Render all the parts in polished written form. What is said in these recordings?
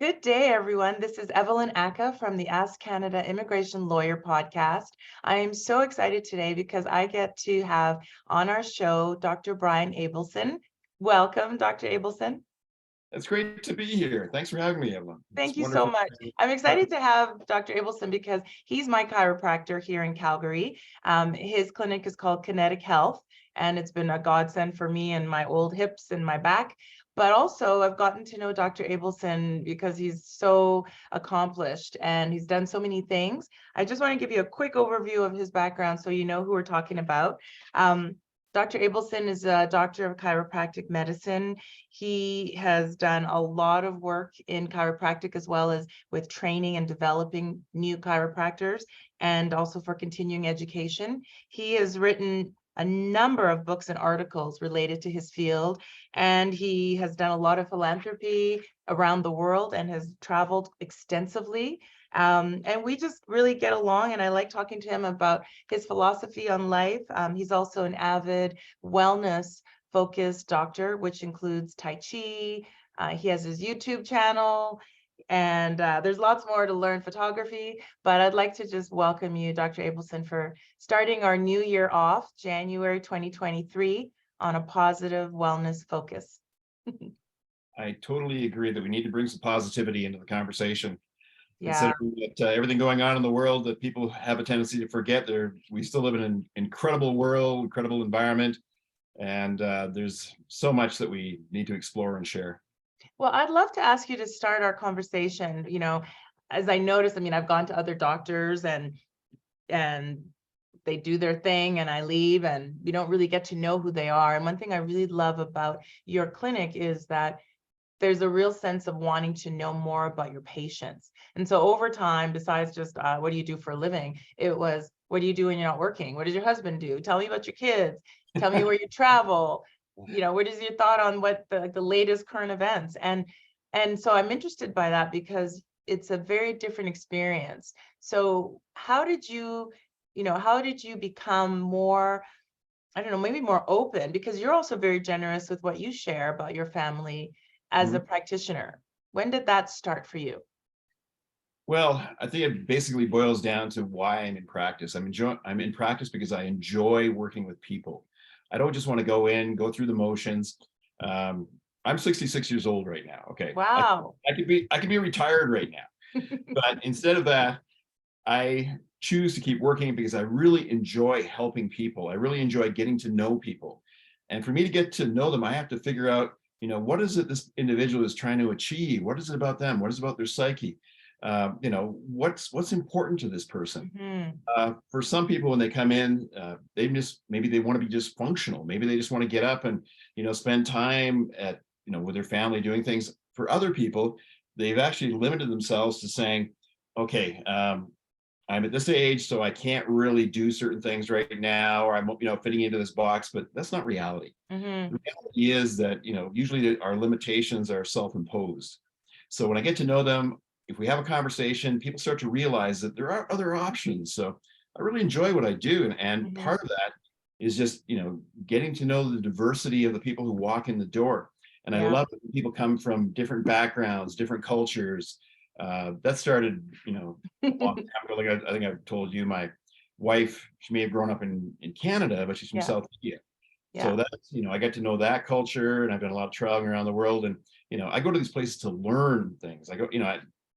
Good day, everyone. This is Evelyn Ackah from the Ask Canada Immigration Lawyer podcast. I am so excited today because I get to have on our show Dr. Brian Abelson. Welcome, Dr. Abelson. It's great to be here. Thanks for having me, Evelyn. Thank It's you so wonderful. much. I'm excited to have Dr. Abelson because he's my chiropractor here in Calgary. His clinic is called Kinetic Health, and it's been a godsend for me and my old hips and my back. But also, I've gotten to know Dr. Abelson because he's so accomplished and he's done so many things. I just want to give you a quick overview of his background so you know who we're talking about. Dr. Abelson is a doctor of chiropractic medicine. He has done a lot of work in chiropractic as well as with training and developing new chiropractors and also for continuing education. He has written a number of books and articles related to his field, and he has done a lot of philanthropy around the world and has traveled extensively. And we just really get along, and I like talking to him about his philosophy on life. He's also an avid wellness focused doctor, which includes Tai Chi. He has his YouTube channel, and there's lots more to learn photography, but I'd like to just welcome you, Dr. Abelson, for starting our new year off, January 2023, on a positive wellness focus. I totally agree that we need to bring some positivity into the conversation. Yeah. Considering that everything going on in the world that people have a tendency to forget, we still live in an incredible world, incredible environment, and there's so much that we need to explore and share. Well, I'd love to ask you to start our conversation. As I noticed, I've gone to other doctors and they do their thing and I leave and we don't really get to know who they are. And one thing I really love about your clinic is that there's a real sense of wanting to know more about your patients. And so over time, besides just what do you do for a living, it was, what do you do when you're not working? What does your husband do? Tell me about your kids. Tell me where you travel. What is your thought on what the latest current events? And so I'm interested by that because it's a very different experience. So how did you become more, I don't know, maybe more open, because you're also very generous with what you share about your family as a practitioner. When did that start for you? Well, I think it basically boils down to why I'm in practice. I'm in practice because I enjoy working with people. I don't just want to go through the motions. I'm 66 years old right now. Okay. Wow. I could be retired right now. But instead of that, I choose to keep working because I really enjoy helping people. I really enjoy getting to know people. And for me to get to know them, I have to figure out, what is it this individual is trying to achieve? What is it about them? What is it about their psyche? What's important to this person? For some people, when they come in, maybe they want to be just functional. Maybe they just want to get up and, spend time with their family doing things. For other people, they've actually limited themselves to saying, okay, I'm at this age, so I can't really do certain things right now, or I'm, fitting into this box, but that's not reality. The reality is that, usually our limitations are self-imposed. So when I get to know them, if we have a conversation, people start to realize that there are other options. So I really enjoy what I do. And part of that is just, getting to know the diversity of the people who walk in the door. And I love that people come from different backgrounds, different cultures. That started, a long time ago. Like I think I've told you, my wife, she may have grown up in Canada, but she's from South India. So that's, I get to know that culture, and I've done a lot of traveling around the world. And, I go to these places to learn things. I go,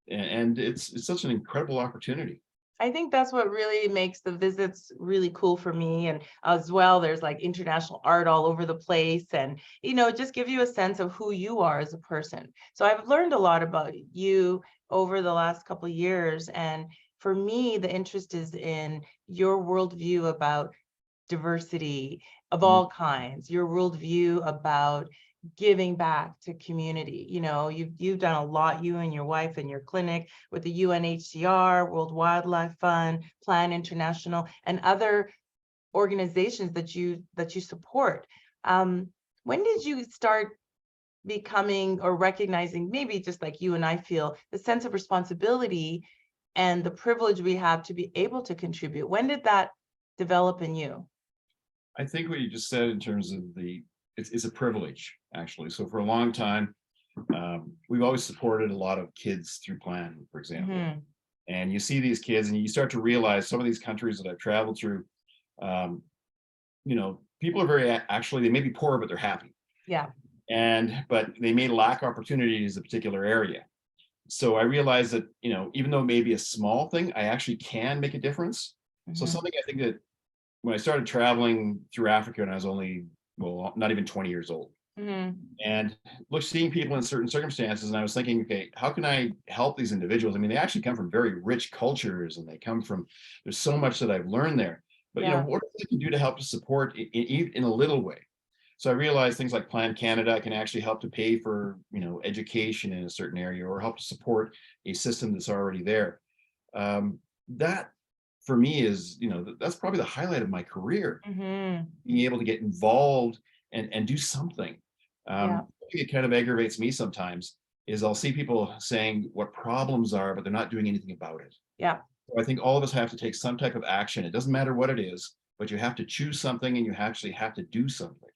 and it's such an incredible opportunity. I think that's what really makes the visits really cool for me. And as well, there's like international art all over the place, and, just give you a sense of who you are as a person. So I've learned a lot about you over the last couple of years. And for me, the interest is in your worldview about diversity of all kinds, your worldview about giving back to community. You've done a lot, you and your wife and your clinic, with the UNHCR, World Wildlife Fund, Plan International, and other organizations that you support. When did you start becoming or recognizing, maybe just like you and I feel, the sense of responsibility and the privilege we have to be able to contribute? When did that develop in you? I think what you just said in terms of it's a privilege, actually. So for a long time, we've always supported a lot of kids through Plan, for example. Mhm. And you see these kids and you start to realize some of these countries that I've traveled through, um, people are very, actually, they may be poor, but they're happy. Yeah. But they may lack opportunities in a particular area. So I realized that, even though it may be a small thing, I actually can make a difference. So Mhm. something I think that when I started traveling through Africa and I was only, well, not even 20 years old, Mhm. and look, seeing people in certain circumstances, and I was thinking, okay, how can I help these individuals? I mean, they actually come from very rich cultures, and they come from, there's so much that I've learned there. But Yeah. what I can do to help to support in a little way. So I realized things like Plan Canada can actually help to pay for, education in a certain area, or help to support a system that's already there. That for me is, that's probably the highlight of my career, Mhm. being able to get involved and do something. Yeah. I think it kind of aggravates me sometimes is I'll see people saying what problems are, but they're not doing anything about it. Yeah. So I think all of us have to take some type of action. It doesn't matter what it is, but you have to choose something and you actually have to do something.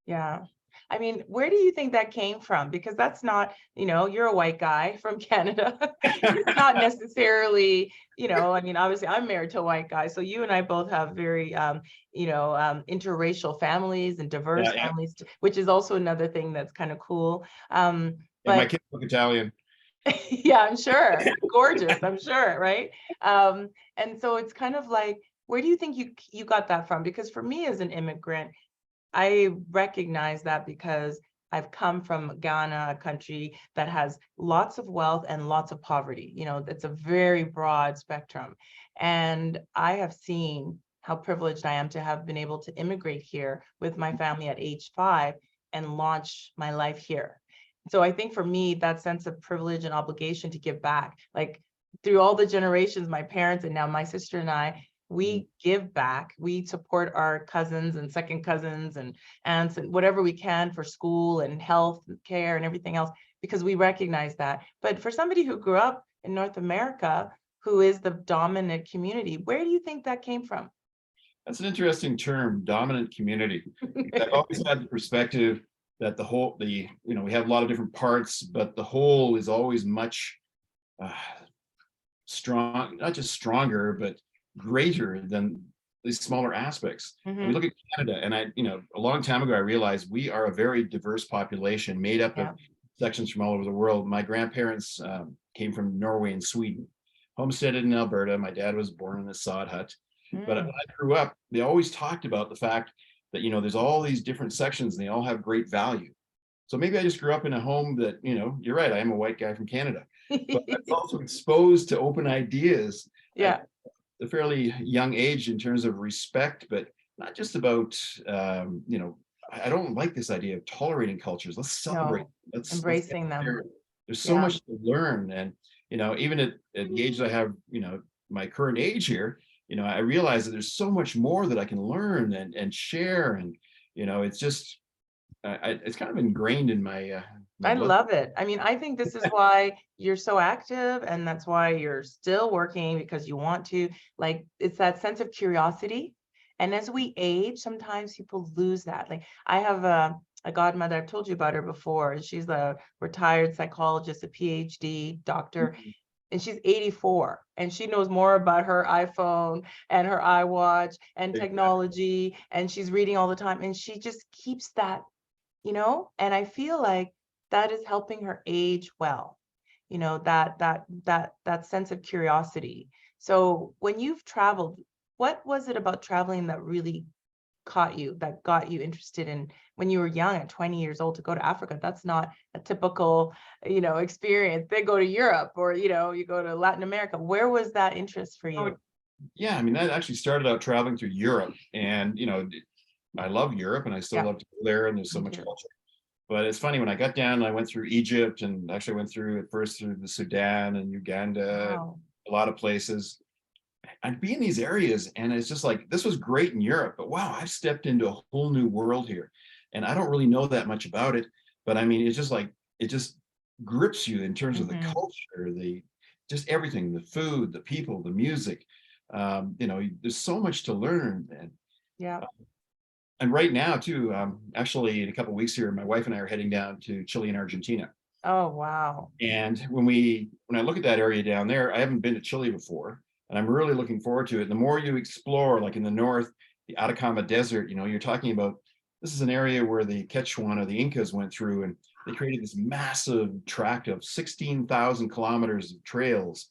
Yeah. I mean, where do you think that came from? Because that's not, you're a white guy from Canada. It's not necessarily, I mean, obviously I'm married to a white guy. So you and I both have very, interracial families and diverse Yeah, yeah. families, which is also another thing that's kind of cool. And my But kids look Italian. yeah, I'm sure. Gorgeous, I'm sure, right? And so it's kind of like, where do you think you got that from? Because for me as an immigrant, I recognize that because I've come from Ghana, a country that has lots of wealth and lots of poverty. It's a very broad spectrum. And I have seen how privileged I am to have been able to immigrate here with my family at age 5 and launch my life here. So I think for me, that sense of privilege and obligation to give back, like through all the generations, my parents and now my sister and I, we give back, we support our cousins and second cousins and aunts and whatever we can for school and health care and everything else, because we recognize that. But for somebody who grew up in North America, who is the dominant community, where do you think that came from? That's an interesting term, dominant community. I've always had the perspective that we have a lot of different parts, but the whole is always much strong, not just stronger, but greater than these smaller aspects. And we look at Canada, and a long time ago, I realized we are a very diverse population made up of sections from all over the world. My grandparents came from Norway and Sweden, homesteaded in Alberta. My dad was born in a sod hut. But when I grew up, they always talked about the fact that, there's all these different sections and they all have great value. So maybe I just grew up in a home that, you're right, I am a white guy from Canada, but I was also exposed to open ideas Yeah. at a fairly young age in terms of respect, but not just about, I don't like this idea of tolerating cultures. Let's celebrate. No, Let's embracing them. there's so Yeah. much to learn. And, even at the age that I have, my current age here, I realize that there's so much more that I can learn and share. And, it's just, it's kind of ingrained in my I blood. love it. I mean, I think this is why you're so active, and that's why you're still working, because you want to, like, it's that sense of curiosity. And as we age, sometimes people lose that. Like, I have a godmother, I've told you about her before. She's a retired psychologist, a PhD doctor, and she's 84, and she knows more about her iPhone and her iWatch and technology, and she's reading all the time, and she just keeps that, and I feel like that is helping her age well, that sense of curiosity. So when you've traveled, what was it about traveling that really caught you, that got you interested in, when you were young at 20 years old, to go to Africa? That's not a typical, experience. They go to Europe, or, you go to Latin America. Where was that interest for you? Yeah, I mean, that actually started out traveling through Europe, and I love Europe and I still love to go there, and there's so much culture. But it's funny, when I got down and I went through Egypt, and actually went through at first through the Sudan and Uganda, Wow. a lot of places. I'd be in these areas and it's just like, this was great in Europe, but wow, I've stepped into a whole new world here. And I don't really know that much about it, but I mean, it's just like, it just grips you in terms of the culture, just everything, the food, the people, the music. There's so much to learn. And right now too, actually in a couple of weeks here, my wife and I are heading down to Chile and Argentina. Oh, wow. And when I look at that area down there, I haven't been to Chile before, and I'm really looking forward to it. The more you explore, like in the north, the Atacama Desert, you're talking about, this is an area where the Quechua, the Incas went through, and they created this massive tract of 16,000 kilometers of trails.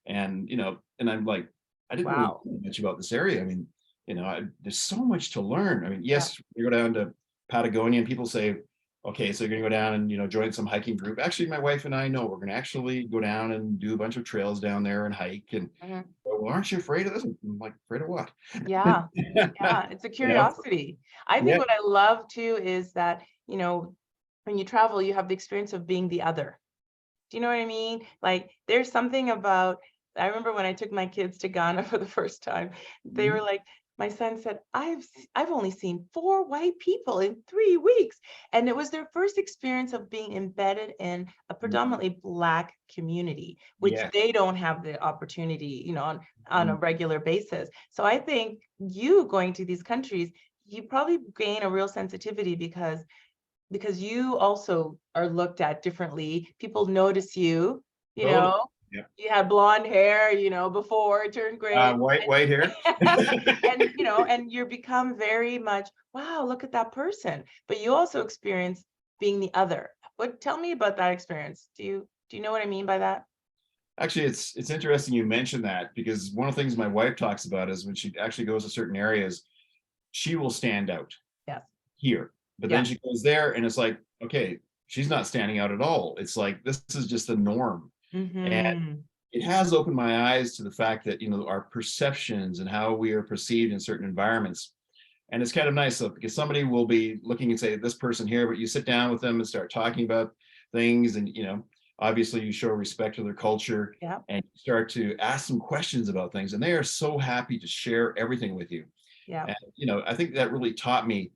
And, and I'm like, I didn't really Wow. know much about this area. I mean, there's so much to learn. I mean, Yeah. yes, you go down to Patagonia and people say, okay, so you're gonna go down and join some hiking group. Actually, my wife and I know we're gonna actually go down and do a bunch of trails down there and hike. And Mhm. well, aren't you afraid of this? I'm like, afraid of what? Yeah. Yeah. It's a You know? curiosity. I think Yeah. what I love too is that, when you travel, you have the experience of being the other. Do you know what I mean? Like there's something about, I remember when I took my kids to Ghana for the first time, they were Mhm. like, my son said, I've only seen 4 white people in 3 weeks. And it was their first experience of being embedded in a Mhm. predominantly Black community, which Yeah. they don't have the opportunity, on a Mhm. regular basis. So I think you going to these countries, you probably gain a real sensitivity because you also are looked at differently. People notice you, you Totally. know, Yeah. you had blonde hair, before it turned gray. White hair. And you become very much, wow, look at that person. But you also experience being the other. Tell me about that experience. Do you know what I mean by that? Actually, it's interesting you mentioned that, because one of the things my wife talks about is when she actually goes to certain areas, she will stand out Yes. here, but then Yeah. she goes there and it's like, okay, she's not standing out at all. It's like, this is just the norm. And Mm-hmm. it has opened my eyes to the fact that, our perceptions and how we are perceived in certain environments. And it's kind of nice, because somebody will be looking and say, this person here, but you sit down with them and start talking about things, and obviously you show respect to their culture, Yeah. and you start to ask them questions about things, and they are so happy to share everything with you. Yeah. And I think that really taught me,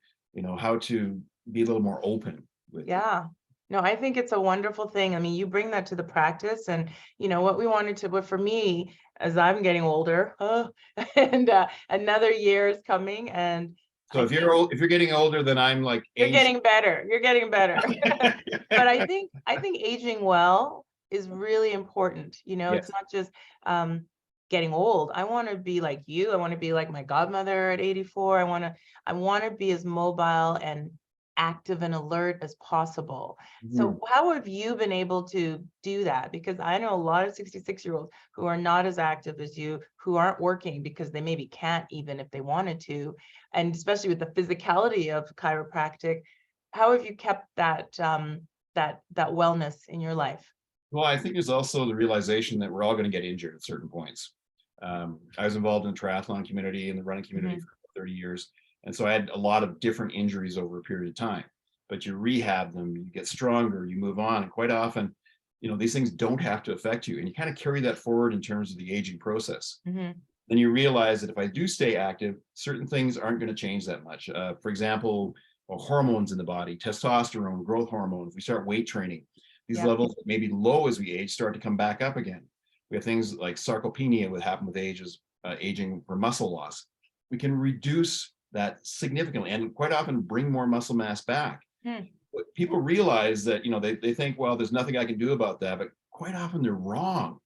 how to be a little more open with people. Yeah. No, I think it's a wonderful thing. I mean, you bring that to the practice, and but for me, as I'm getting older, and another year is coming, and So I if you're think old, if you're getting older than I'm, like you're age. getting better. You're getting better. But I think aging well is really important. It's Yes. not just getting old. I want to be like you. I want to be like my godmother at 84. I want to be as mobile and active and alert as possible. Mhm. So how have you been able to do that? Because I know a lot of 66-year-olds who are not as active as you, who aren't working because they maybe can't even if they wanted to. And especially with the physicality of chiropractic, how have you kept that wellness in your life? Well, I think there's also the realization that we're all going to get injured at certain points. I was involved in the triathlon community and the running community Mhm. for 30 years. And so I had a lot of different injuries over a period of time, but you rehab them, you get stronger, you move on. And quite often, these things don't have to affect you. And you kind of carry that forward in terms of the aging process. Mhm. Then you realize that if I do stay active, certain things aren't going to change that much. For example, hormones in the body, testosterone, growth hormone. If we start weight training, these Yeah. levels that may be low as we age start to come back up again. We have things like sarcopenia, what happen with aging for muscle loss. We can reduce that significantly and quite often bring more muscle mass back. Hmm. But people realize that, they think, well, there's nothing I can do about that, but quite often they're wrong.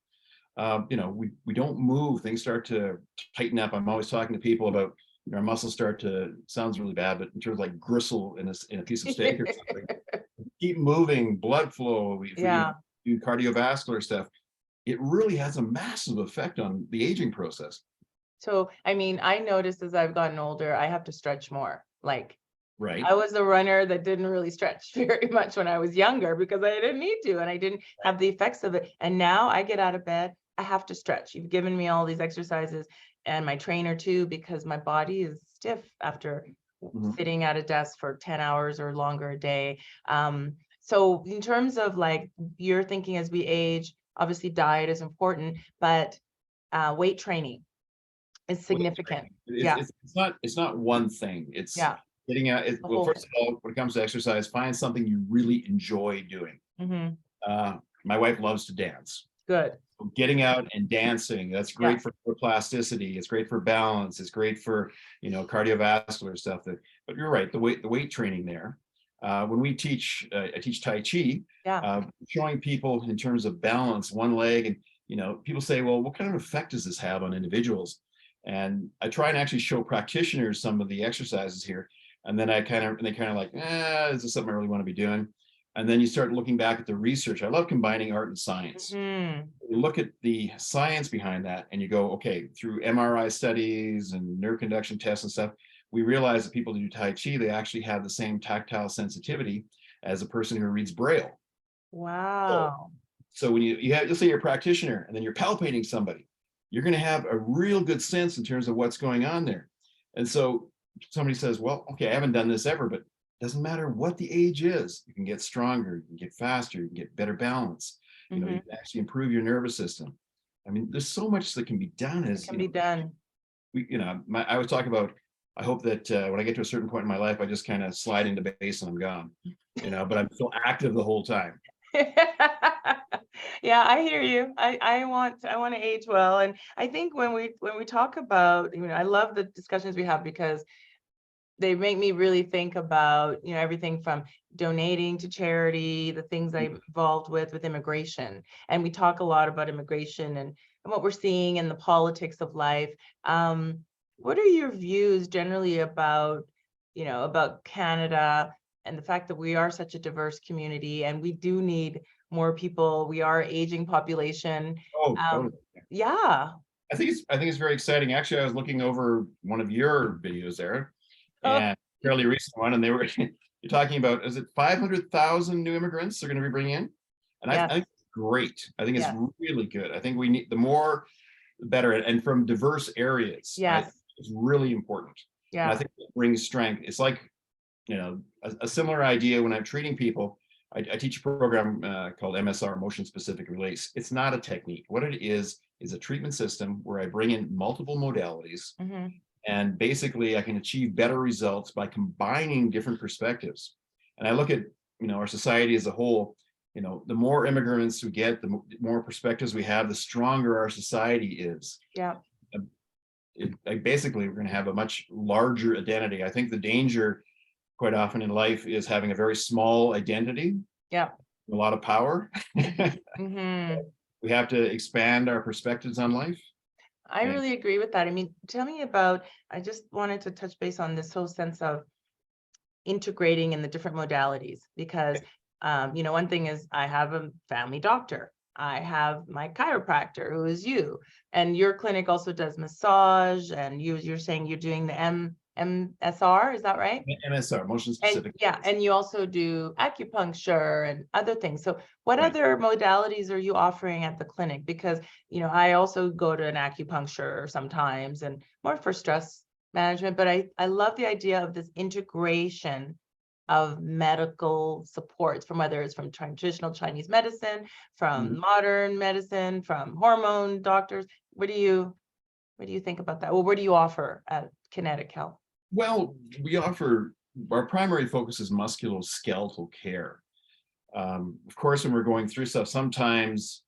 We don't move, things start to tighten up. I'm always talking to people about, our muscles start to, sounds really bad, but in terms of like gristle in a piece of steak or something. Keep moving, blood flow. If we Yeah. do cardiovascular stuff, it really has a massive effect on the aging process. So, I mean, I noticed as I've gotten older, I have to stretch more. Like Right. I was a runner that didn't really stretch very much when I was younger because I didn't need to and I didn't have the effects of it. And now I get out of bed, I have to stretch. You've given me all these exercises and my trainer too, because my body is stiff after Mhm. sitting at a desk for 10 hours or longer a day. So in terms of like you're thinking as we age, obviously diet is important, but weight training is Weight significant. training. It's, Yeah. it's, it's not, it's not one thing. It's Yeah. getting out. The Well, whole first thing. of all, when it comes to exercise, find something you really enjoy doing. Hmm. My wife loves to dance. Good. Getting out and dancing, that's Yeah. great for plasticity, it's great for balance, it's great for cardiovascular stuff. But you're right, the weight training there. When we teach, I teach Tai Chi, Yeah. showing people in terms of balance, one leg, and people say, well, what kind of effect does this have on individuals? And I try and actually show practitioners some of the exercises here, and then they kind of like, is this something I really want to be doing? And then you start looking back at the research. I love combining art and science. Mhm. You look at the science behind that, and you go, okay, through MRI studies and nerve conduction tests and stuff, we realize that people who do Tai Chi, they actually have the same tactile sensitivity as a person who reads Braille. So, Wow. so when let's say you're a practitioner and then you're palpating somebody, you're going to have a real good sense in terms of what's going on there. And so somebody says, well, okay, I haven't done this ever, but it doesn't matter what the age is. You can get stronger, you can get faster, you can get better balance. You Mhm. can actually improve your nervous system. I mean, there's so much that can be done It as, can be done. I was talking about, I hope that when I get to a certain point in my life, I just kind of slide into base and I'm gone, but I'm still active the whole time. Yeah, I hear you. I want to age well. And I think when we talk about, I love the discussions we have because they make me really think about, everything from donating to charity, the things I'm involved with immigration. And we talk a lot about immigration and what we're seeing in the politics of life. What are your views generally about, about Canada and the fact that we are such a diverse community and we do need more people? We are aging population. Oh, totally. Yeah. I think it's very exciting. Actually, I was looking over one of your videos there, Oh, and fairly recent one, and they were you're talking about, is it 500,000 new immigrants they're going to be bringing in? And I yes. think it's great. I think it's Yes. really good. I think we need the more, the better, and from diverse areas. Yes. It's really important. And I Yeah. think it brings strength. It's like, a similar idea when I'm treating people. I teach a program called MSR, Motion Specific Release. It's not a technique. What it is a treatment system where I bring in multiple modalities, Hmm. and basically I can achieve better results by combining different perspectives. And I look at, our society as a whole, the more immigrants we get, the more perspectives we have, the stronger our society is. Yeah. Basically, we're going to have a much larger identity. I think the danger quite often in life is having a very small identity, Yeah. a lot of power. Hmm. We have to expand our perspectives on life. I And really agree with that. Tell me about, I just wanted to touch base on this whole sense of integrating in the different modalities because, one thing is I have a family doctor. I have my chiropractor who is you, and your clinic also does massage, and you're saying you're doing the MSR, is that right? MSR, motion And specific. yeah, and you also do acupuncture and other things. So what Right. other modalities are you offering at the clinic? Because, I also go to an acupuncture sometimes and more for stress management, but I love the idea of this integration of medical supports from whether it's from traditional Chinese medicine, from Mhm. modern medicine, from hormone doctors. What do you think about that? Well, what do you offer at Kinetic Health? Well, our primary focus is musculoskeletal care. Of course, when we're going through stuff, sometimes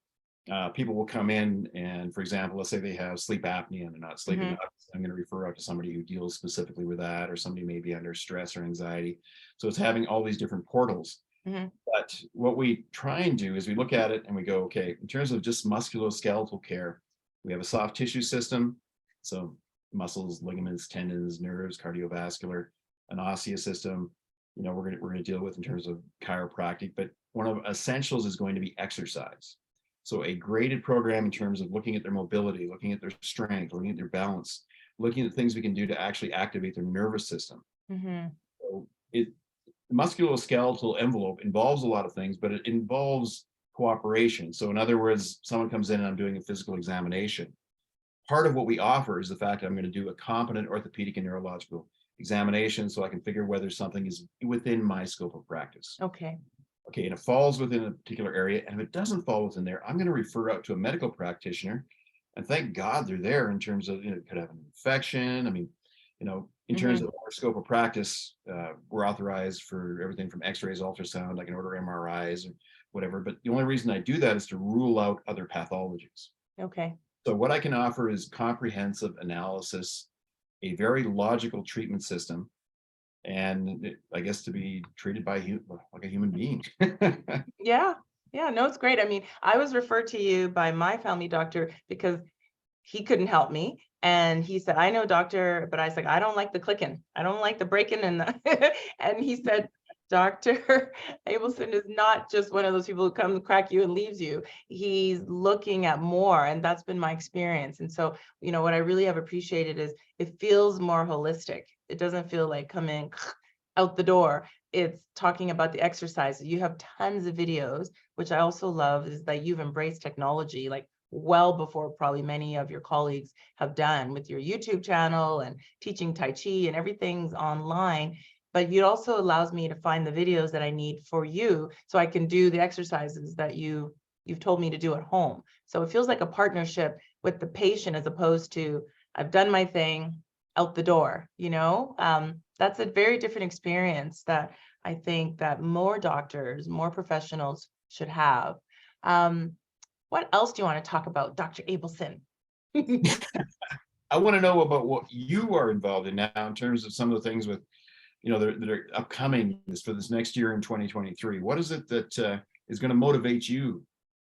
people will come in and, for example, let's say they have sleep apnea and they're not sleeping Mhm. enough. I'm going to refer out to somebody who deals specifically with that, or somebody may be under stress or anxiety. So it's having all these different portals. Mhm. But what we try and do is we look at it and we go, okay, in terms of just musculoskeletal care, we have a soft tissue system. So muscles, ligaments, tendons, nerves, cardiovascular, an osseous system, we're going to deal with in terms of chiropractic, but one of essentials is going to be exercise. So a graded program in terms of looking at their mobility, looking at their strength, looking at their balance, looking at things we can do to actually activate their nervous system. Mhm. So musculoskeletal envelope involves a lot of things, but it involves cooperation. So in other words, someone comes in and I'm doing a physical examination. Part of what we offer is the fact that I'm going to do a competent orthopedic and neurological examination so I can figure whether something is within my scope of practice. Okay. Okay, and it falls within a particular area. And if it doesn't fall within there, I'm going to refer out to a medical practitioner. And thank God they're there in terms of, it could have an infection. I mean, in terms Mhm. of our scope of practice, we're authorized for everything from x-rays, ultrasound. I can order MRIs or whatever. But the only reason I do that is to rule out other pathologies. Okay. So what I can offer is comprehensive analysis, a very logical treatment system, and I guess to be treated by like a human being. Yeah. Yeah. No, it's great. I mean, I was referred to you by my family doctor because he couldn't help me. And he said, I know, doctor, but I was like, I don't like the clicking. I don't like the breaking. And he said, Dr. Abelson is not just one of those people who comes crack you and leaves you. He's looking at more. And that's been my experience. And so, what I really have appreciated is it feels more holistic. It doesn't feel like come in out the door. It's talking about the exercises. You have tons of videos, which I also love is that you've embraced technology, like well before probably many of your colleagues have done with your YouTube channel and teaching Tai Chi, and everything's online. But it also allows me to find the videos that I need for you so I can do the exercises that you've told me to do at home. So it feels like a partnership with the patient as opposed to I've done my thing, out the door, that's a very different experience that I think that more doctors, more professionals should have. What else do you want to talk about, Dr. Abelson? I want to know about what you are involved in now in terms of some of the things with, that are upcoming for this next year in 2023. What is it that is going to motivate you?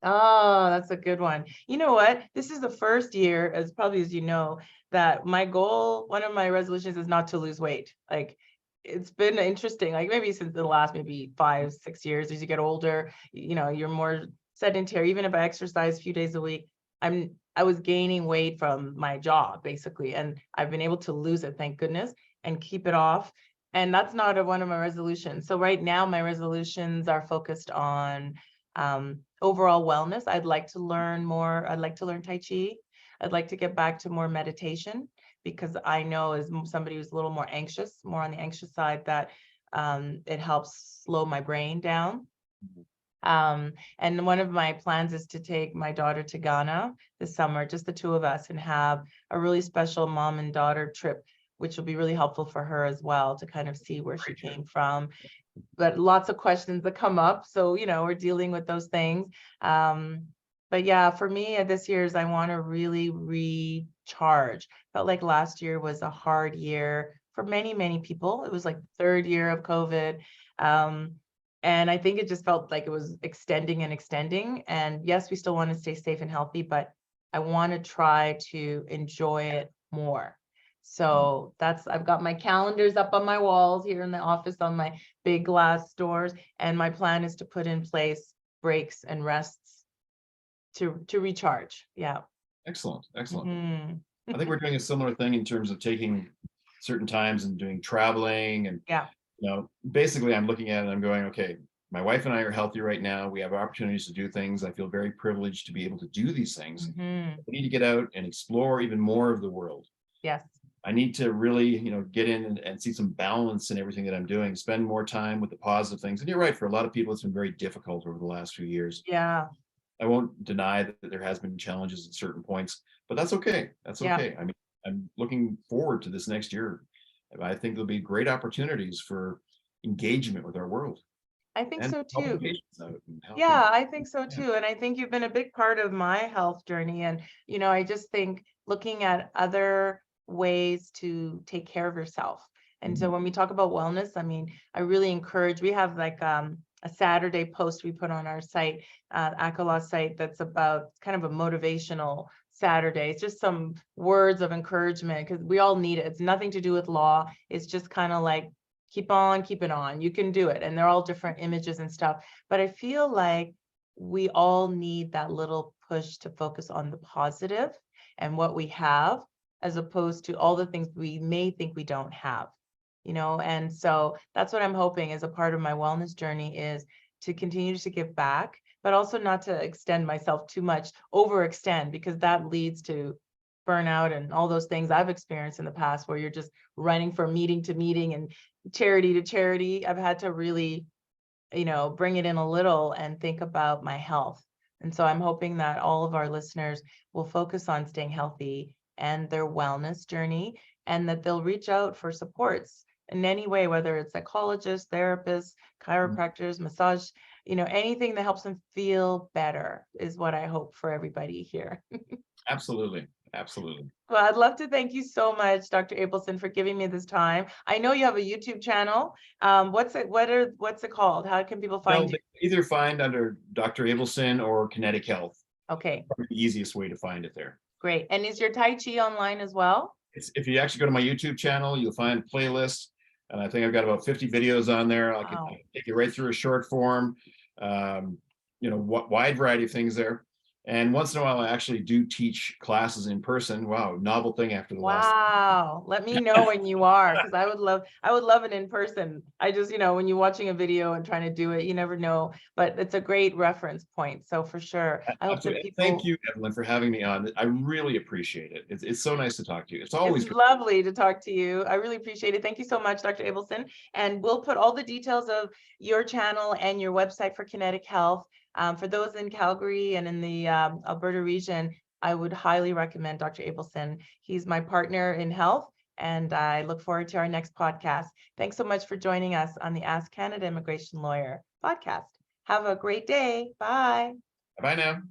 Oh, that's a good one. You know what? This is the first year, as probably as you know, that my goal, one of my resolutions is not to lose weight. Like it's been interesting, like maybe since the last maybe 5-6 years, as you get older, you're more sedentary. Even if I exercise a few days a week, I was gaining weight from my job basically, and I've been able to lose it, thank goodness, and keep it off. And that's not one of my resolutions. So right now my resolutions are focused on overall wellness. I'd like to learn more. I'd like to learn Tai Chi. I'd like to get back to more meditation because I know as somebody who's a little more anxious, more on the anxious side, that it helps slow my brain down. And one of my plans is to take my daughter to Ghana this summer, just the two of us, and have a really special mom and daughter trip, which will be really helpful for her as well to kind of see where she came from. But lots of questions that come up. So, we're dealing with those things. But yeah, for me this year's, I want to really recharge. Felt like last year was a hard year for many, many people. It was like the third year of COVID. And I think it just felt like it was extending and extending. And yes, we still want to stay safe and healthy, but I want to try to enjoy it more. So I've got my calendars up on my walls here in the office on my big glass doors. And my plan is to put in place breaks and rests to recharge. Yeah. Excellent. Excellent. Mm-hmm. I think we're doing a similar thing in terms of taking certain times and doing traveling. And, yeah. Basically I'm looking at it and I'm going, okay, my wife and I are healthy right now. We have opportunities to do things. I feel very privileged to be able to do these things. Mm-hmm. We need to get out and explore even more of the world. Yes. I need to really, get in and see some balance in everything that I'm doing, spend more time with the positive things. And you're right, for a lot of people, it's been very difficult over the last few years. Yeah. I won't deny that there has been challenges at certain points, but that's okay. That's okay. I mean, I'm looking forward to this next year. I think there'll be great opportunities for engagement with our world. I think so too. Yeah, I think so too. And I think you've been a big part of my health journey. And, I just think looking at other ways to take care of yourself. And so when we talk about wellness, I mean, I really encourage, we have like a Saturday post we put on our site, Ackah Law site, that's about kind of a motivational Saturday. It's just some words of encouragement because we all need it. It's nothing to do with law. It's just kind of like, keep on keeping on. You can do it. And they're all different images and stuff. But I feel like we all need that little push to focus on the positive and what we have, as opposed to all the things we may think we don't have, and so that's what I'm hoping as a part of my wellness journey, is to continue to give back, but also not to extend myself too much, overextend, because that leads to burnout and all those things I've experienced in the past, where you're just running from meeting to meeting and charity to charity. I've had to really, bring it in a little and think about my health. And so I'm hoping that all of our listeners will focus on staying healthy and their wellness journey, and that they'll reach out for supports in any way, whether it's psychologists, therapists, chiropractors, massage, anything that helps them feel better is what I hope for everybody here. Absolutely. Absolutely. Well, I'd love to thank you so much, Dr. Abelson, for giving me this time. I know you have a YouTube channel. What's it called? How can people Well, find you? they either find under Dr. Abelson or Kinetic Health. Okay, Probably the easiest way to find it there. great. And is your Tai Chi online as well? If you actually go to my YouTube channel, you'll find a playlist. And I think I've got about 50 videos on there. I can Wow. take you right through a short form, wide variety of things there. And once in a while, I actually do teach classes in person. Wow, novel thing after the last. Wow. Let me know when you are, because I would love it in person. I just, when you're watching a video and trying to do it, you never know, but it's a great reference point. So for sure, I hope that people. Thank you, Evelyn, for having me on. I really appreciate it. It's so nice to talk to you. It's always It's lovely to talk to you. I really appreciate it. Thank you so much, Dr. Abelson. And we'll put all the details of your channel and your website for Kinetic Health. For those in Calgary and in the Alberta region, I would highly recommend Dr. Abelson. He's my partner in health, and I look forward to our next podcast. Thanks so much for joining us on the Ask Canada Immigration Lawyer podcast. Have a great day. Bye. Bye now.